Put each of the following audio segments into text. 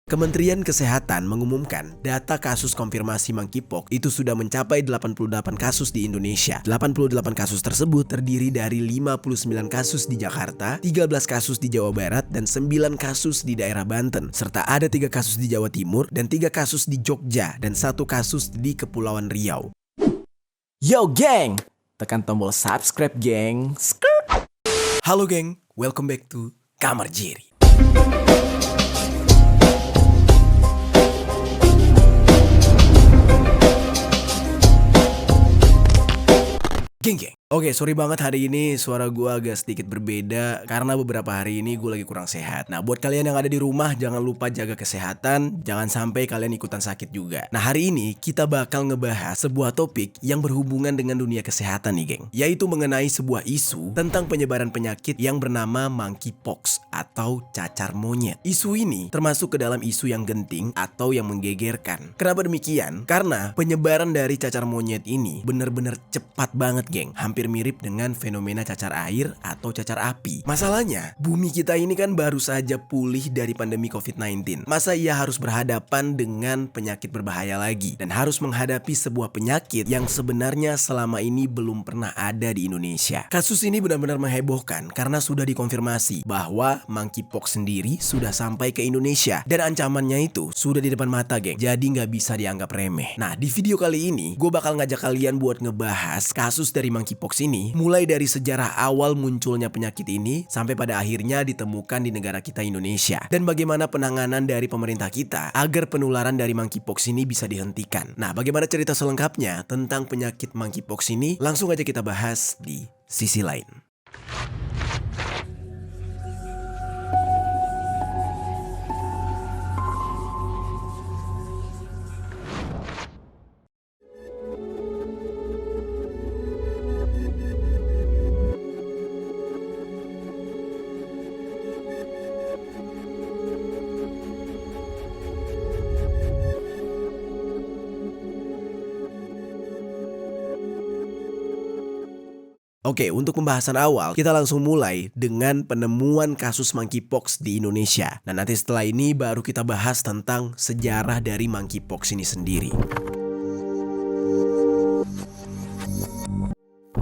Kementerian Kesehatan mengumumkan data kasus konfirmasi monkeypox itu sudah mencapai 88 kasus di Indonesia. 88 kasus tersebut terdiri dari 59 kasus di Jakarta, 13 kasus di Jawa Barat, dan 9 kasus di daerah Banten. Serta ada 3 kasus di Jawa Timur, dan 3 kasus di Jogja, dan 1 kasus di Kepulauan Riau. Yo geng, tekan tombol subscribe geng. Halo geng, welcome back to Kamar Jerry. Geng. Oke, sorry banget hari ini suara gue agak sedikit berbeda karena beberapa hari ini gue lagi kurang sehat. Nah, buat kalian yang ada di rumah jangan lupa jaga kesehatan, jangan sampai kalian ikutan sakit juga. Nah, hari ini kita bakal ngebahas sebuah topik yang berhubungan dengan dunia kesehatan nih, geng. Yaitu mengenai sebuah isu tentang penyebaran penyakit yang bernama monkeypox atau cacar monyet. Isu ini termasuk ke dalam isu yang genting atau yang menggegerkan. Kenapa demikian? Karena penyebaran dari cacar monyet ini benar-benar cepat banget, geng. Hampir mirip dengan fenomena cacar air atau cacar api. Masalahnya, bumi kita ini kan baru saja pulih dari pandemi COVID-19. Masa ia harus berhadapan dengan penyakit berbahaya lagi dan harus menghadapi sebuah penyakit yang sebenarnya selama ini belum pernah ada di Indonesia. Kasus ini benar-benar menghebohkan karena sudah dikonfirmasi bahwa monkeypox sendiri sudah sampai ke Indonesia dan ancamannya itu sudah di depan mata, geng. Jadi nggak bisa dianggap remeh. Nah, di video kali ini gue bakal ngajak kalian buat ngebahas kasus dari monkeypox ini, mulai dari sejarah awal munculnya penyakit ini sampai pada akhirnya ditemukan di negara kita Indonesia, dan bagaimana penanganan dari pemerintah kita agar penularan dari monkeypox ini bisa dihentikan. Nah, bagaimana cerita selengkapnya tentang penyakit monkeypox ini? Langsung aja kita bahas di sisi lain. Oke, untuk pembahasan awal, kita langsung mulai dengan penemuan kasus monkeypox di Indonesia. Nah, nanti setelah ini baru kita bahas tentang sejarah dari monkeypox ini sendiri.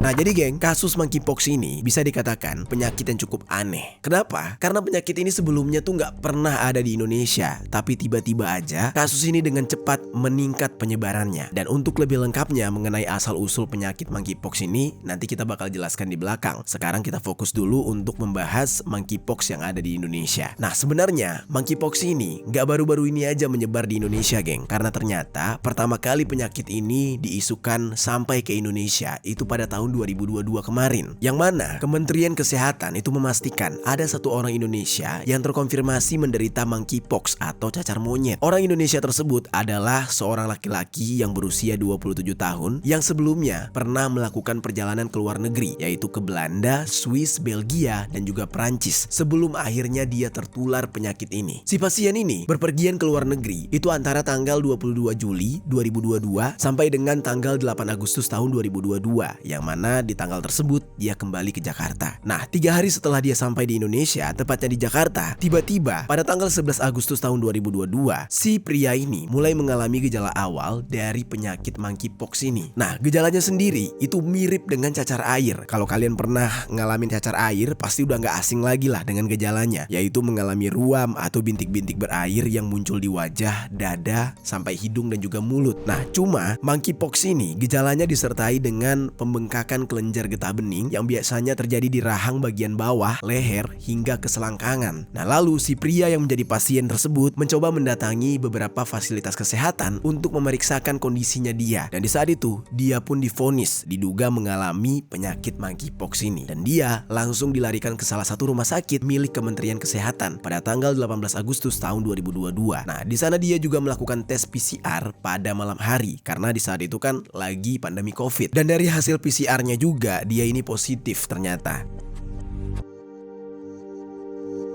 Nah, jadi geng, kasus monkeypox ini bisa dikatakan penyakit yang cukup aneh. Kenapa? Karena penyakit ini sebelumnya tuh nggak pernah ada di Indonesia, tapi tiba-tiba aja kasus ini dengan cepat meningkat penyebarannya. Dan untuk lebih lengkapnya mengenai asal-usul penyakit monkeypox ini, nanti kita bakal jelaskan di belakang. Sekarang kita fokus dulu untuk membahas monkeypox yang ada di Indonesia. Nah, sebenarnya monkeypox ini nggak baru-baru ini aja menyebar di Indonesia, geng. Karena ternyata pertama kali penyakit ini diisukan sampai ke Indonesia itu pada tahun 2022 kemarin, yang mana Kementerian Kesehatan itu memastikan ada satu orang Indonesia yang terkonfirmasi menderita monkeypox atau cacar monyet. Orang Indonesia tersebut adalah seorang laki-laki yang berusia 27 tahun yang sebelumnya pernah melakukan perjalanan ke luar negeri, yaitu ke Belanda, Swiss, Belgia, dan juga Prancis sebelum akhirnya dia tertular penyakit ini. Si pasien ini berpergian ke luar negeri itu antara tanggal 22 Juli 2022 sampai dengan tanggal 8 Agustus tahun 2022, yang mana di tanggal tersebut dia kembali ke Jakarta. Nah, 3 hari setelah dia sampai di Indonesia, tepatnya di Jakarta, tiba-tiba pada tanggal 11 Agustus tahun 2022, si pria ini mulai mengalami gejala awal dari penyakit monkeypox ini. Nah, gejalanya sendiri itu mirip dengan cacar air. Kalau kalian pernah ngalamin cacar air, pasti udah nggak asing lagi lah dengan gejalanya, yaitu mengalami ruam atau bintik-bintik berair yang muncul di wajah, dada, sampai hidung dan juga mulut. Nah, cuma monkeypox ini gejalanya disertai dengan pembengkakan kelenjar getah bening yang biasanya terjadi di rahang bagian bawah, leher, hingga ke selangkangan. Nah, lalu si pria yang menjadi pasien tersebut mencoba mendatangi beberapa fasilitas kesehatan untuk memeriksakan kondisinya dia. Dan di saat itu, dia pun divonis diduga mengalami penyakit monkeypox ini. Dan dia langsung dilarikan ke salah satu rumah sakit milik Kementerian Kesehatan pada tanggal 18 Agustus tahun 2022. Nah, di sana dia juga melakukan tes PCR pada malam hari karena di saat itu kan lagi pandemi COVID. Dan dari hasil PCR-nya juga dia ini positif ternyata.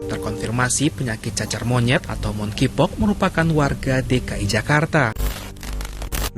Terkonfirmasi penyakit cacar monyet atau monkeypox merupakan warga DKI Jakarta.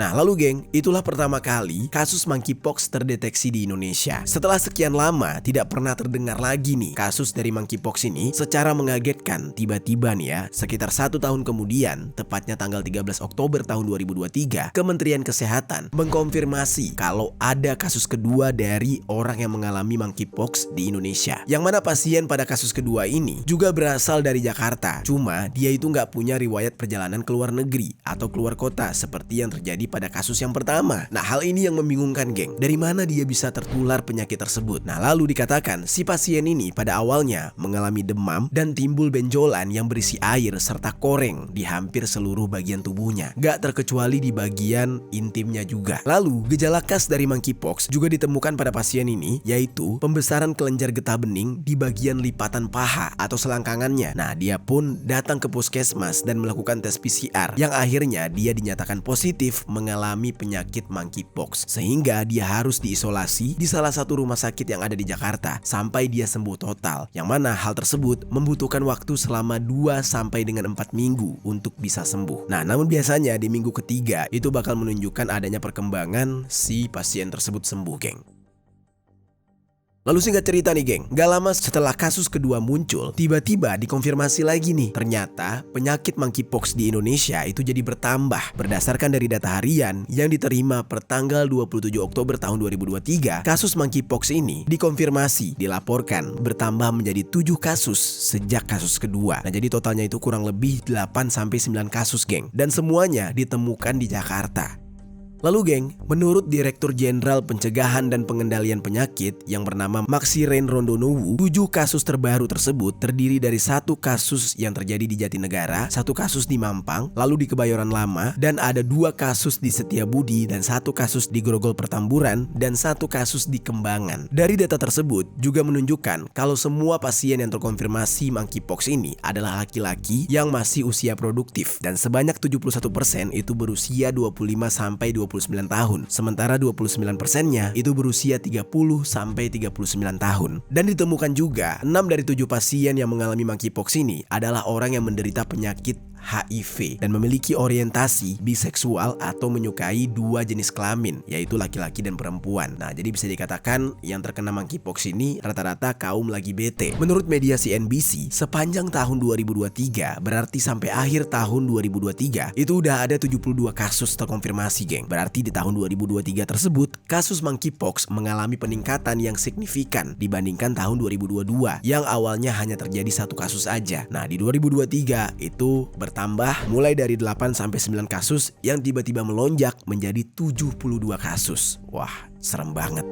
Nah lalu geng, itulah pertama kali kasus monkeypox terdeteksi di Indonesia. Setelah sekian lama tidak pernah terdengar lagi nih kasus dari monkeypox ini. Secara mengagetkan, tiba-tiba nih ya, sekitar 1 tahun kemudian, tepatnya tanggal 13 Oktober tahun 2023, Kementerian Kesehatan mengkonfirmasi kalau ada kasus kedua dari orang yang mengalami monkeypox di Indonesia. Yang mana pasien pada kasus kedua ini juga berasal dari Jakarta. Cuma dia itu nggak punya riwayat perjalanan ke luar negeri atau keluar kota seperti yang terjadi pada kasus yang pertama. Nah hal ini yang membingungkan geng. Dari mana dia bisa tertular penyakit tersebut? Nah lalu dikatakan si pasien ini pada awalnya mengalami demam dan timbul benjolan yang berisi air serta koreng di hampir seluruh bagian tubuhnya. Gak terkecuali di bagian intimnya juga. Lalu gejala khas dari monkeypox juga ditemukan pada pasien ini, yaitu pembesaran kelenjar getah bening di bagian lipatan paha atau selangkangannya. Nah dia pun datang ke puskesmas dan melakukan tes PCR yang akhirnya dia dinyatakan positif mengalami penyakit monkeypox, sehingga dia harus diisolasi di salah satu rumah sakit yang ada di Jakarta sampai dia sembuh total, yang mana hal tersebut membutuhkan waktu selama 2 sampai dengan 4 minggu untuk bisa sembuh. Nah namun biasanya di minggu ketiga itu bakal menunjukkan adanya perkembangan si pasien tersebut sembuh geng. Lalu singkat cerita nih geng, gak lama setelah kasus kedua muncul, tiba-tiba dikonfirmasi lagi nih. Ternyata penyakit monkeypox di Indonesia itu jadi bertambah. Berdasarkan dari data harian yang diterima per tanggal 27 Oktober tahun 2023, kasus monkeypox ini dikonfirmasi, dilaporkan bertambah menjadi 7 kasus sejak kasus kedua. Nah jadi totalnya itu kurang lebih 8 sampai 9 kasus geng. Dan semuanya ditemukan di Jakarta. Lalu geng, menurut Direktur Jenderal Pencegahan dan Pengendalian Penyakit yang bernama Maxiren Rondonowu, 7 kasus terbaru tersebut terdiri dari 1 kasus yang terjadi di Jatinegara, 1 kasus di Mampang, lalu di Kebayoran Lama, dan ada 2 kasus di Setiabudi, dan 1 kasus di Grogol Pertamburan, dan 1 kasus di Kembangan. Dari data tersebut juga menunjukkan kalau semua pasien yang terkonfirmasi monkeypox ini adalah laki-laki yang masih usia produktif, dan sebanyak 71% itu berusia 25 sampai 29 tahun, sementara 29%-nya itu berusia 30 sampai 39 tahun. Dan ditemukan juga 6 dari 7 pasien yang mengalami monkeypox ini adalah orang yang menderita penyakit HIV dan memiliki orientasi biseksual atau menyukai 2 jenis kelamin, yaitu laki-laki dan perempuan. Nah, jadi bisa dikatakan yang terkena monkeypox ini rata-rata kaum lagi bete. Menurut media CNBC, sepanjang tahun 2023, berarti sampai akhir tahun 2023, itu udah ada 72 kasus terkonfirmasi, geng. Berarti di tahun 2023 tersebut, kasus monkeypox mengalami peningkatan yang signifikan dibandingkan tahun 2022, yang awalnya hanya terjadi 1 kasus aja. Nah, di 2023 itu bertambah mulai dari 8 sampai 9 kasus yang tiba-tiba melonjak menjadi 72 kasus. Wah, serem banget.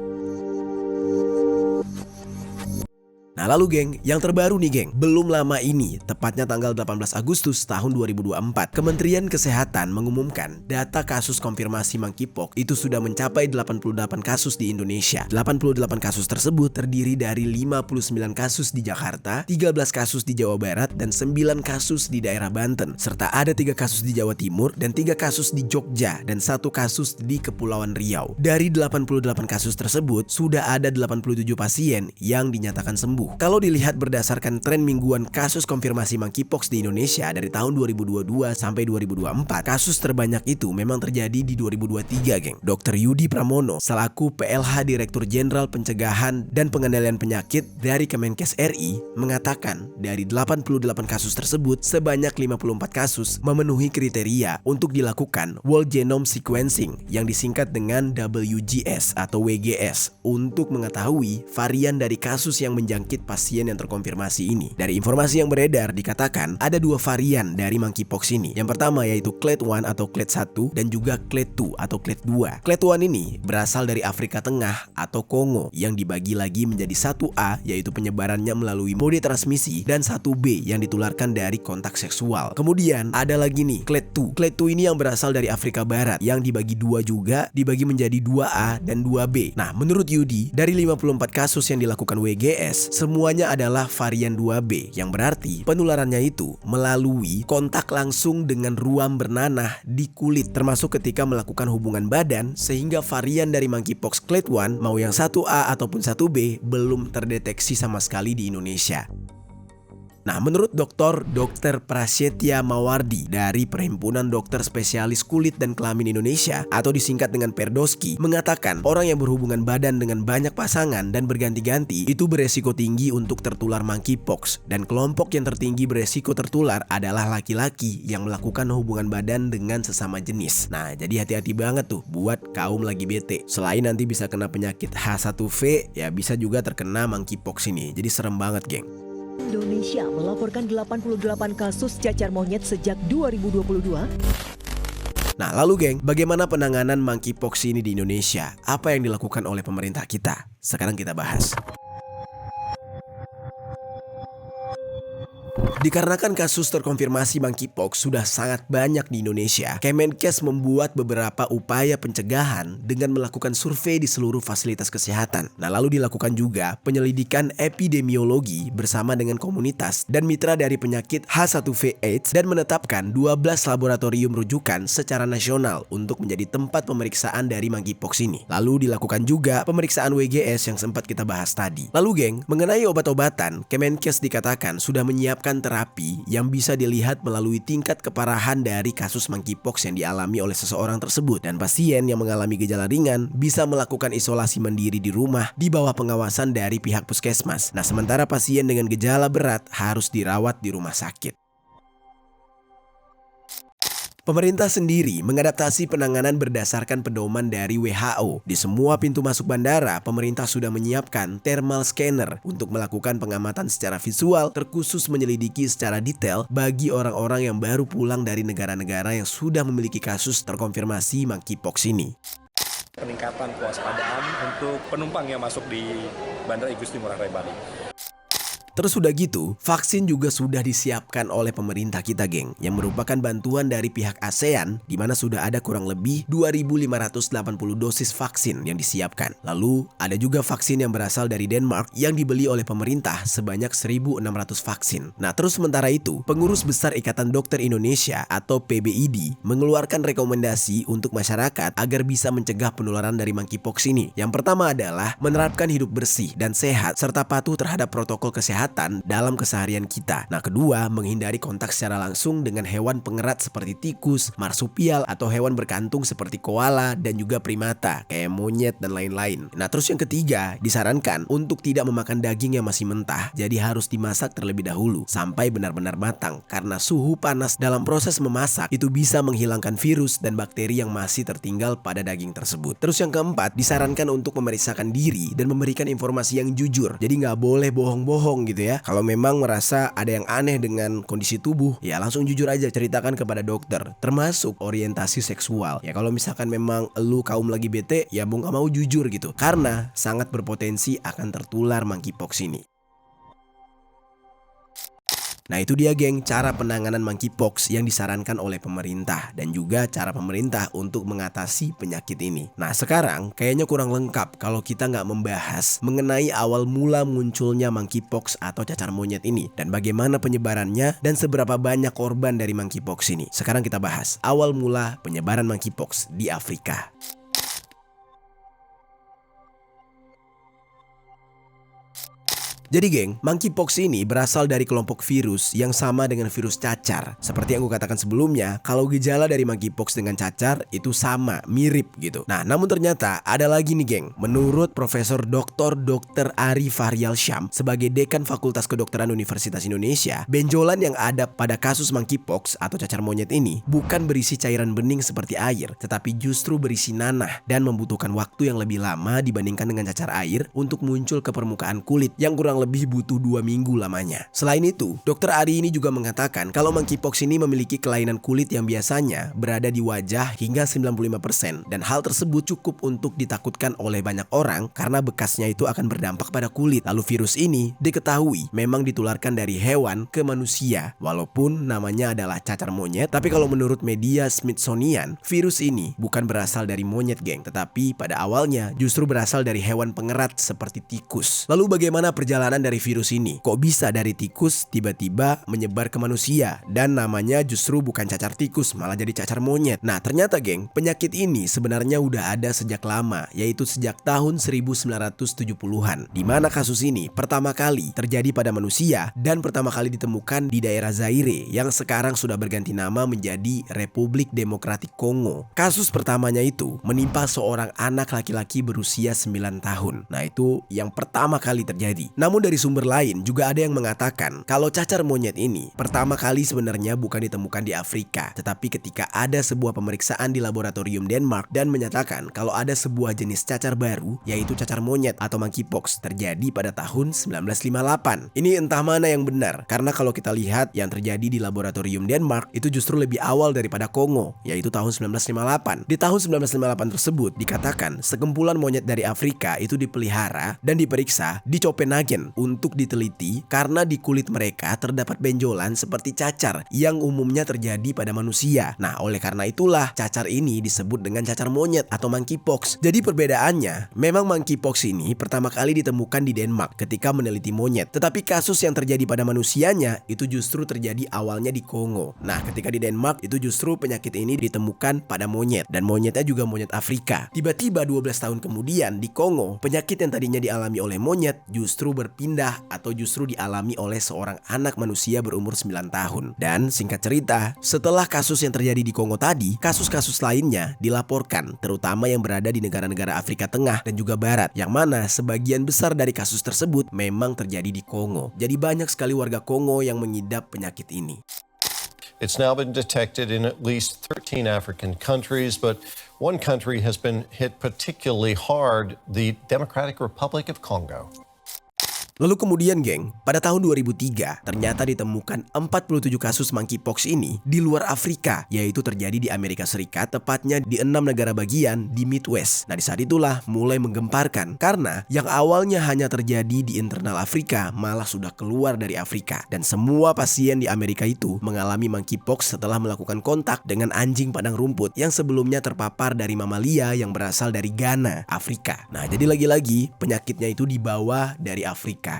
Nah lalu geng, yang terbaru nih geng, belum lama ini, tepatnya tanggal 18 Agustus tahun 2024, Kementerian Kesehatan mengumumkan data kasus konfirmasi monkeypox itu sudah mencapai 88 kasus di Indonesia. 88 kasus tersebut terdiri dari 59 kasus di Jakarta, 13 kasus di Jawa Barat, dan 9 kasus di daerah Banten, serta ada 3 kasus di Jawa Timur, dan 3 kasus di Jogja, dan 1 kasus di Kepulauan Riau. Dari 88 kasus tersebut, sudah ada 87 pasien yang dinyatakan sembuh. Kalau dilihat berdasarkan tren mingguan kasus konfirmasi monkeypox di Indonesia dari tahun 2022 sampai 2024, kasus terbanyak itu memang terjadi di 2023, geng. Dr. Yudi Pramono selaku PLH Direktur Jenderal Pencegahan dan Pengendalian Penyakit dari Kemenkes RI mengatakan dari 88 kasus tersebut sebanyak 54 kasus memenuhi kriteria untuk dilakukan whole genome sequencing yang disingkat dengan WGS atau WGS untuk mengetahui varian dari kasus yang menjangkit pasien yang terkonfirmasi ini. Dari informasi yang beredar dikatakan ada 2 varian dari monkeypox ini. Yang pertama yaitu clade 1 atau clade 1 dan juga clade 2 atau clade 2. Clade 1 ini berasal dari Afrika Tengah atau Kongo yang dibagi lagi menjadi 1A yaitu penyebarannya melalui mode transmisi dan 1B yang ditularkan dari kontak seksual. Kemudian ada lagi nih clade 2. Clade 2 ini yang berasal dari Afrika Barat yang dibagi 2 juga, dibagi menjadi 2A dan 2B. Nah, menurut Yudi, dari 54 kasus yang dilakukan WGS, semuanya adalah varian 2B, yang berarti penularannya itu melalui kontak langsung dengan ruam bernanah di kulit, termasuk ketika melakukan hubungan badan, sehingga varian dari monkeypox clade 1 mau yang 1A ataupun 1B belum terdeteksi sama sekali di Indonesia. Nah, menurut Dr. Prasetya Mawardi dari Perhimpunan Dokter Spesialis Kulit dan Kelamin Indonesia atau disingkat dengan Perdoski, mengatakan orang yang berhubungan badan dengan banyak pasangan dan berganti-ganti itu beresiko tinggi untuk tertular monkeypox, dan kelompok yang tertinggi beresiko tertular adalah laki-laki yang melakukan hubungan badan dengan sesama jenis. Nah, jadi hati-hati banget tuh buat kaum lagi bete. Selain nanti bisa kena penyakit H1V, ya bisa juga terkena monkeypox ini. Jadi serem banget, geng. Indonesia melaporkan 88 kasus cacar monyet sejak 2022. Nah, lalu geng, bagaimana penanganan monkeypox ini di Indonesia? Apa yang dilakukan oleh pemerintah kita? Sekarang kita bahas. Dikarenakan kasus terkonfirmasi monkeypox sudah sangat banyak di Indonesia, Kemenkes membuat beberapa upaya pencegahan dengan melakukan survei di seluruh fasilitas kesehatan. Nah, lalu dilakukan juga penyelidikan epidemiologi bersama dengan komunitas dan mitra dari penyakit H1V AIDS dan menetapkan 12 laboratorium rujukan secara nasional untuk menjadi tempat pemeriksaan dari monkeypox ini. Lalu dilakukan juga pemeriksaan WGS yang sempat kita bahas tadi. Lalu geng, mengenai obat-obatan, Kemenkes dikatakan sudah menyiapkan terapi yang bisa dilihat melalui tingkat keparahan dari kasus monkeypox yang dialami oleh seseorang tersebut, dan pasien yang mengalami gejala ringan bisa melakukan isolasi mandiri di rumah di bawah pengawasan dari pihak puskesmas. Nah, sementara pasien dengan gejala berat harus dirawat di rumah sakit. Pemerintah sendiri mengadaptasi penanganan berdasarkan pedoman dari WHO. Di semua pintu masuk bandara, pemerintah sudah menyiapkan thermal scanner untuk melakukan pengamatan secara visual, terkhusus menyelidiki secara detail bagi orang-orang yang baru pulang dari negara-negara yang sudah memiliki kasus terkonfirmasi monkeypox ini. Peningkatan kewaspadaan untuk penumpang yang masuk di Bandara Igusti Ngurah Rai Bali. Terus udah gitu, vaksin juga sudah disiapkan oleh pemerintah kita, geng, yang merupakan bantuan dari pihak ASEAN, di mana sudah ada kurang lebih 2.580 dosis vaksin yang disiapkan. Lalu ada juga vaksin yang berasal dari Denmark yang dibeli oleh pemerintah sebanyak 1.600 vaksin. Nah, terus sementara itu, Pengurus Besar Ikatan Dokter Indonesia atau PBID mengeluarkan rekomendasi untuk masyarakat agar bisa mencegah penularan dari monkeypox ini. Yang pertama adalah menerapkan hidup bersih dan sehat serta patuh terhadap protokol kesehatan dalam keseharian kita. Nah, kedua, menghindari kontak secara langsung dengan hewan pengerat seperti tikus, marsupial, atau hewan berkantung seperti koala dan juga primata kayak monyet dan lain-lain. Nah, terus yang ketiga, disarankan untuk tidak memakan daging yang masih mentah, jadi harus dimasak terlebih dahulu sampai benar-benar matang, karena suhu panas dalam proses memasak itu bisa menghilangkan virus dan bakteri yang masih tertinggal pada daging tersebut. Terus yang keempat, disarankan untuk memeriksakan diri dan memberikan informasi yang jujur, jadi nggak boleh bohong-bohong gitu ya. Kalau memang merasa ada yang aneh dengan kondisi tubuh, ya langsung jujur aja ceritakan kepada dokter, termasuk orientasi seksual. Ya kalau misalkan memang lu kaum lagi bete, ya mau gak mau jujur gitu, karena sangat berpotensi akan tertular monkeypox ini. Nah, itu dia geng, cara penanganan monkeypox yang disarankan oleh pemerintah dan juga cara pemerintah untuk mengatasi penyakit ini. Nah, sekarang kayaknya kurang lengkap kalau kita nggak membahas mengenai awal mula munculnya monkeypox atau cacar monyet ini dan bagaimana penyebarannya dan seberapa banyak korban dari monkeypox ini. Sekarang kita bahas awal mula penyebaran monkeypox di Afrika. Jadi geng, monkeypox ini berasal dari kelompok virus yang sama dengan virus cacar. Seperti yang gue katakan sebelumnya, kalau gejala dari monkeypox dengan cacar itu sama, mirip gitu. Nah, namun ternyata ada lagi nih geng. Menurut Profesor Dr. Ari Faryalsyam sebagai Dekan Fakultas Kedokteran Universitas Indonesia, benjolan yang ada pada kasus monkeypox atau cacar monyet ini bukan berisi cairan bening seperti air, tetapi justru berisi nanah dan membutuhkan waktu yang lebih lama dibandingkan dengan cacar air untuk muncul ke permukaan kulit yang kurang lebih butuh 2 minggu lamanya. Selain itu, Dr. Ari ini juga mengatakan kalau monkeypox ini memiliki kelainan kulit yang biasanya berada di wajah hingga 95% dan hal tersebut cukup untuk ditakutkan oleh banyak orang karena bekasnya itu akan berdampak pada kulit. Lalu virus ini diketahui memang ditularkan dari hewan ke manusia walaupun namanya adalah cacar monyet, tapi kalau menurut media Smithsonian, virus ini bukan berasal dari monyet geng, tetapi pada awalnya justru berasal dari hewan pengerat seperti tikus. Lalu bagaimana perjalanan perjalanan dari virus ini. Kok bisa dari tikus tiba-tiba menyebar ke manusia? Dan namanya justru bukan cacar tikus, malah jadi cacar monyet. Nah ternyata geng, penyakit ini sebenarnya udah ada sejak lama, yaitu sejak tahun 1970-an. Di mana kasus ini pertama kali terjadi pada manusia dan pertama kali ditemukan di daerah Zaire yang sekarang sudah berganti nama menjadi Republik Demokratik Kongo. Kasus pertamanya itu menimpa seorang anak laki-laki berusia 9 tahun. Nah itu yang pertama kali terjadi. Namun dari sumber lain juga ada yang mengatakan kalau cacar monyet ini pertama kali sebenarnya bukan ditemukan di Afrika, tetapi ketika ada sebuah pemeriksaan di laboratorium Denmark dan menyatakan kalau ada sebuah jenis cacar baru yaitu cacar monyet atau monkeypox terjadi pada tahun 1958. Ini entah mana yang benar, karena kalau kita lihat yang terjadi di laboratorium Denmark itu justru lebih awal daripada Kongo, yaitu tahun 1958. Di tahun 1958 tersebut dikatakan sekumpulan monyet dari Afrika itu dipelihara dan diperiksa di Copenhagen untuk diteliti karena di kulit mereka terdapat benjolan seperti cacar yang umumnya terjadi pada manusia. Nah, oleh karena itulah cacar ini disebut dengan cacar monyet atau monkeypox. Jadi perbedaannya, memang monkeypox ini pertama kali ditemukan di Denmark ketika meneliti monyet, tetapi kasus yang terjadi pada manusianya itu justru terjadi awalnya di Kongo. Nah, ketika di Denmark itu justru penyakit ini ditemukan pada monyet, dan monyetnya juga monyet Afrika. Tiba-tiba 12 tahun kemudian di Kongo, penyakit yang tadinya dialami oleh monyet justru berpindah atau justru dialami oleh seorang anak manusia berumur 9 tahun. Dan singkat cerita, setelah kasus yang terjadi di Kongo tadi, kasus-kasus lainnya dilaporkan, terutama yang berada di negara-negara Afrika Tengah dan juga Barat, yang mana sebagian besar dari kasus tersebut memang terjadi di Kongo. Jadi banyak sekali warga Kongo yang mengidap penyakit ini. It's now been detected in at least 13 African countries, but one country has been hit particularly hard, the Democratic Republic of Congo. Lalu kemudian geng, pada tahun 2003 ternyata ditemukan 47 kasus monkeypox ini di luar Afrika, yaitu terjadi di Amerika Serikat, tepatnya di 6 negara bagian di Midwest. Nah di saat itulah mulai menggemparkan karena yang awalnya hanya terjadi di internal Afrika malah sudah keluar dari Afrika, dan semua pasien di Amerika itu mengalami monkeypox setelah melakukan kontak dengan anjing padang rumput yang sebelumnya terpapar dari mamalia yang berasal dari Ghana, Afrika. Nah jadi lagi-lagi penyakitnya itu dibawa dari Afrika.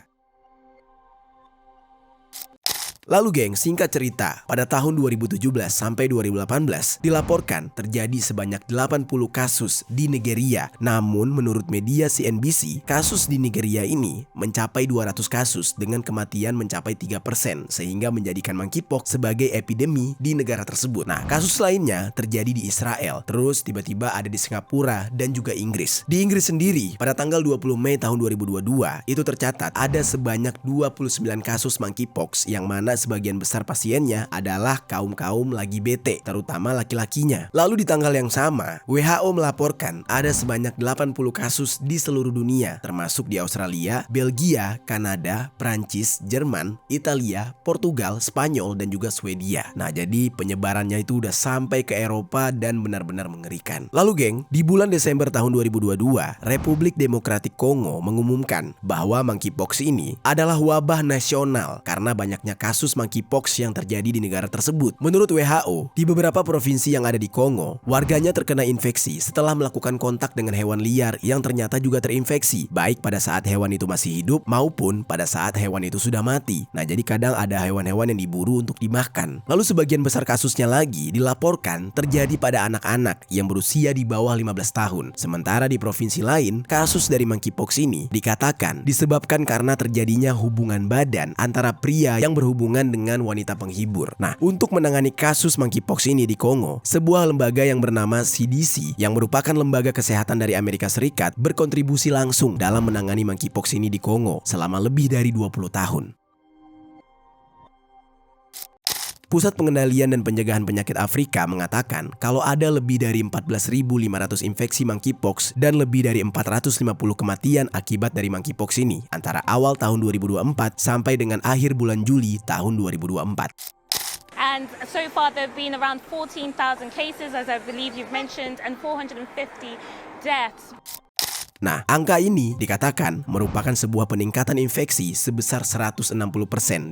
Lalu geng, singkat cerita, pada tahun 2017 sampai 2018 dilaporkan terjadi sebanyak 80 kasus di Nigeria. Namun menurut media CNBC, kasus di Nigeria ini mencapai 200 kasus dengan kematian mencapai 3%, sehingga menjadikan monkeypox sebagai epidemi di negara tersebut. Nah, kasus lainnya terjadi di Israel, terus tiba-tiba ada di Singapura dan juga Inggris. Di Inggris sendiri, pada tanggal 20 Mei tahun 2022, itu tercatat ada sebanyak 29 kasus monkeypox, yang mana sebagian besar pasiennya adalah kaum-kaum lagi bete, terutama laki-lakinya. Lalu di tanggal yang sama, WHO melaporkan ada sebanyak 80 kasus di seluruh dunia, termasuk di Australia, Belgia, Kanada, Prancis, Jerman, Italia, Portugal, Spanyol, dan juga Swedia. Nah, jadi penyebarannya itu udah sampai ke Eropa dan benar-benar mengerikan. Lalu geng, di bulan Desember tahun 2022, Republik Demokratik Kongo mengumumkan bahwa monkeypox ini adalah wabah nasional karena banyaknya kasus monkeypox yang terjadi di negara tersebut. Menurut WHO, di beberapa provinsi yang ada di Kongo, warganya terkena infeksi setelah melakukan kontak dengan hewan liar yang ternyata juga terinfeksi, baik pada saat hewan itu masih hidup maupun pada saat hewan itu sudah mati. Nah, jadi kadang ada hewan-hewan yang diburu untuk dimakan. Lalu sebagian besar kasusnya lagi dilaporkan terjadi pada anak-anak yang berusia di bawah 15 tahun. Sementara di provinsi lain, kasus dari monkeypox ini dikatakan disebabkan karena terjadinya hubungan badan antara pria yang berhubungan dengan wanita penghibur. Nah, untuk menangani kasus monkeypox ini di Kongo, sebuah lembaga yang bernama CDC yang merupakan lembaga kesehatan dari Amerika Serikat berkontribusi langsung dalam menangani monkeypox ini di Kongo selama lebih dari 20 tahun. Pusat Pengendalian dan Pencegahan Penyakit Afrika mengatakan kalau ada lebih dari 14.500 infeksi monkeypox dan lebih dari 450 kematian akibat dari monkeypox ini antara awal tahun 2024 sampai dengan akhir bulan Juli tahun 2024. And so far there have been around 14,000 cases, as I believe you've mentioned, and 450 deaths. Nah, angka ini dikatakan merupakan sebuah peningkatan infeksi sebesar 160%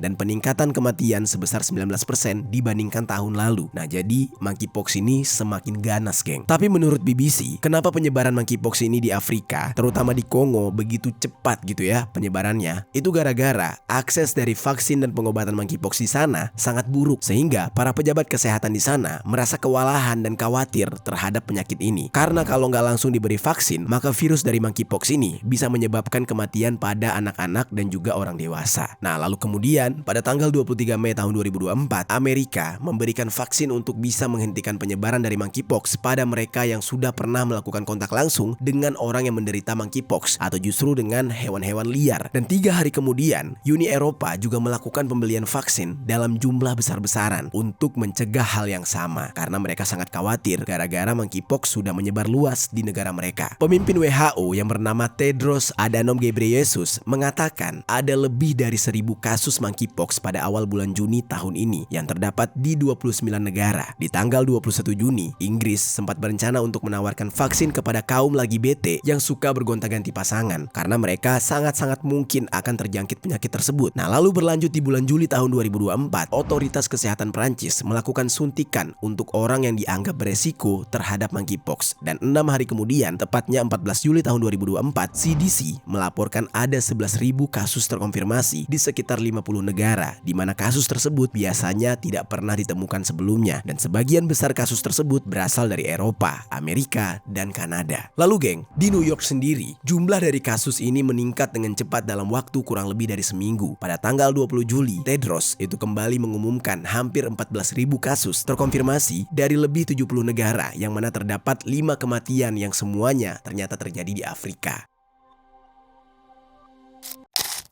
dan peningkatan kematian sebesar 19% dibandingkan tahun lalu. Nah, jadi monkeypox ini semakin ganas, geng. Tapi menurut BBC, kenapa penyebaran monkeypox ini di Afrika, terutama di Kongo, begitu cepat gitu ya penyebarannya? Itu gara-gara akses dari vaksin dan pengobatan monkeypox di sana sangat buruk, sehingga para pejabat kesehatan di sana merasa kewalahan dan khawatir terhadap penyakit ini. Karena kalau nggak langsung diberi vaksin, maka virus dari monkeypox ini bisa menyebabkan kematian pada anak-anak dan juga orang dewasa. Nah, lalu kemudian pada tanggal 23 Mei tahun 2024, Amerika memberikan vaksin untuk bisa menghentikan penyebaran dari monkeypox pada mereka yang sudah pernah melakukan kontak langsung dengan orang yang menderita monkeypox atau justru dengan hewan-hewan liar. Dan 3 hari kemudian, Uni Eropa juga melakukan pembelian vaksin dalam jumlah besar-besaran untuk mencegah hal yang sama karena mereka sangat khawatir gara-gara monkeypox sudah menyebar luas di negara mereka. Pemimpin WHO yang bernama Tedros Adhanom Ghebreyesus mengatakan ada lebih dari 1.000 kasus monkeypox pada awal bulan Juni tahun ini yang terdapat di 29 negara. Di tanggal 21 Juni, Inggris sempat berencana untuk menawarkan vaksin kepada kaum lagi bete yang suka bergonta-ganti pasangan karena mereka sangat-sangat mungkin akan terjangkit penyakit tersebut. Nah, lalu berlanjut di bulan Juli tahun 2024, otoritas kesehatan Prancis melakukan suntikan untuk orang yang dianggap beresiko terhadap monkeypox. Dan 6 hari kemudian, tepatnya 14 Juli tahun 2024, CDC melaporkan ada 11.000 kasus terkonfirmasi di sekitar 50 negara, di mana kasus tersebut biasanya tidak pernah ditemukan sebelumnya. Dan sebagian besar kasus tersebut berasal dari Eropa, Amerika, dan Kanada. Lalu geng, di New York sendiri, jumlah dari kasus ini meningkat dengan cepat dalam waktu kurang lebih dari seminggu. Pada tanggal 20 Juli, Tedros itu kembali mengumumkan hampir 14.000 kasus terkonfirmasi dari lebih 70 negara, yang mana terdapat 5 kematian yang semuanya ternyata terjadi di Afrika.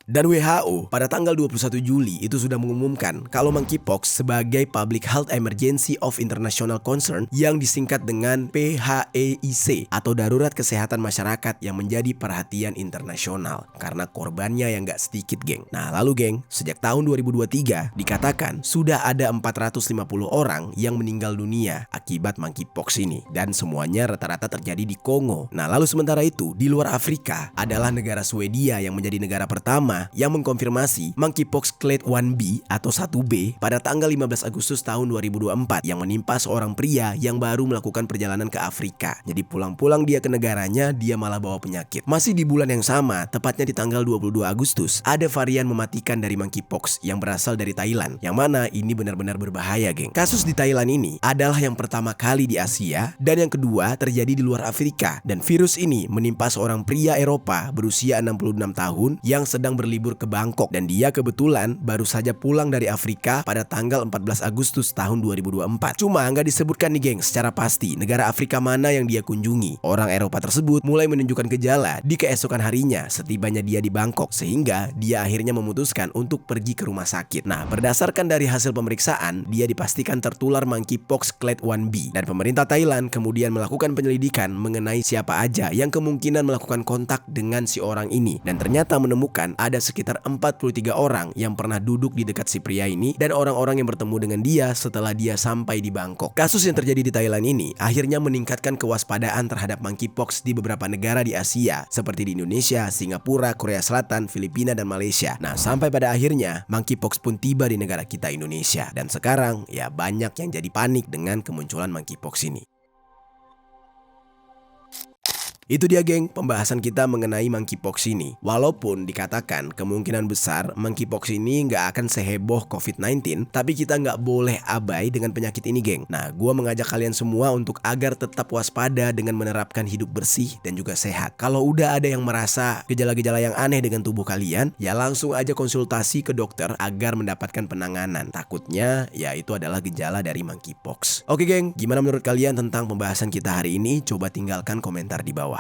Dan WHO pada tanggal 21 Juli itu sudah mengumumkan kalau monkeypox sebagai Public Health Emergency of International Concern yang disingkat dengan PHEIC atau Darurat Kesehatan Masyarakat yang menjadi perhatian internasional karena korbannya yang gak sedikit, geng. Nah, lalu geng, sejak tahun 2023 dikatakan sudah ada 450 orang yang meninggal dunia akibat monkeypox ini dan semuanya rata-rata terjadi di Kongo. Nah, lalu sementara itu di luar Afrika adalah negara Swedia yang menjadi negara pertama yang mengkonfirmasi monkeypox clade 1B atau 1B pada tanggal 15 Agustus tahun 2024 yang menimpa seorang pria yang baru melakukan perjalanan ke Afrika. Jadi pulang-pulang dia ke negaranya, dia malah bawa penyakit. Masih di bulan yang sama, tepatnya di tanggal 22 Agustus, ada varian mematikan dari monkeypox yang berasal dari Thailand, yang mana ini benar-benar berbahaya, geng. Kasus di Thailand ini adalah yang pertama kali di Asia dan yang kedua terjadi di luar Afrika, dan virus ini menimpa seorang pria Eropa berusia 66 tahun yang sedang berlibur ke Bangkok, dan dia kebetulan baru saja pulang dari Afrika pada tanggal 14 Agustus tahun 2024. Cuma nggak disebutkan nih, geng, secara pasti negara Afrika mana yang dia kunjungi. Orang Eropa tersebut mulai menunjukkan gejala di keesokan harinya setibanya dia di Bangkok, sehingga dia akhirnya memutuskan untuk pergi ke rumah sakit. Nah, berdasarkan dari hasil pemeriksaan, dia dipastikan tertular monkeypox clade 1B, dan pemerintah Thailand kemudian melakukan penyelidikan mengenai siapa aja yang kemungkinan melakukan kontak dengan si orang ini, dan ternyata menemukan ada sekitar 43 orang yang pernah duduk di dekat si pria ini dan orang-orang yang bertemu dengan dia setelah dia sampai di Bangkok. Kasus yang terjadi di Thailand ini akhirnya meningkatkan kewaspadaan terhadap monkeypox di beberapa negara di Asia seperti di Indonesia, Singapura, Korea Selatan, Filipina, dan Malaysia. Nah, sampai pada akhirnya monkeypox pun tiba di negara kita Indonesia, dan sekarang ya banyak yang jadi panik dengan kemunculan monkeypox ini. Itu dia, geng, pembahasan kita mengenai monkeypox ini. Walaupun dikatakan kemungkinan besar monkeypox ini nggak akan seheboh COVID-19, tapi kita nggak boleh abai dengan penyakit ini, geng. Nah, gua mengajak kalian semua untuk agar tetap waspada dengan menerapkan hidup bersih dan juga sehat. Kalau udah ada yang merasa gejala-gejala yang aneh dengan tubuh kalian, ya langsung aja konsultasi ke dokter agar mendapatkan penanganan. Takutnya ya itu adalah gejala dari monkeypox. Oke, geng, gimana menurut kalian tentang pembahasan kita hari ini? Coba tinggalkan komentar di bawah.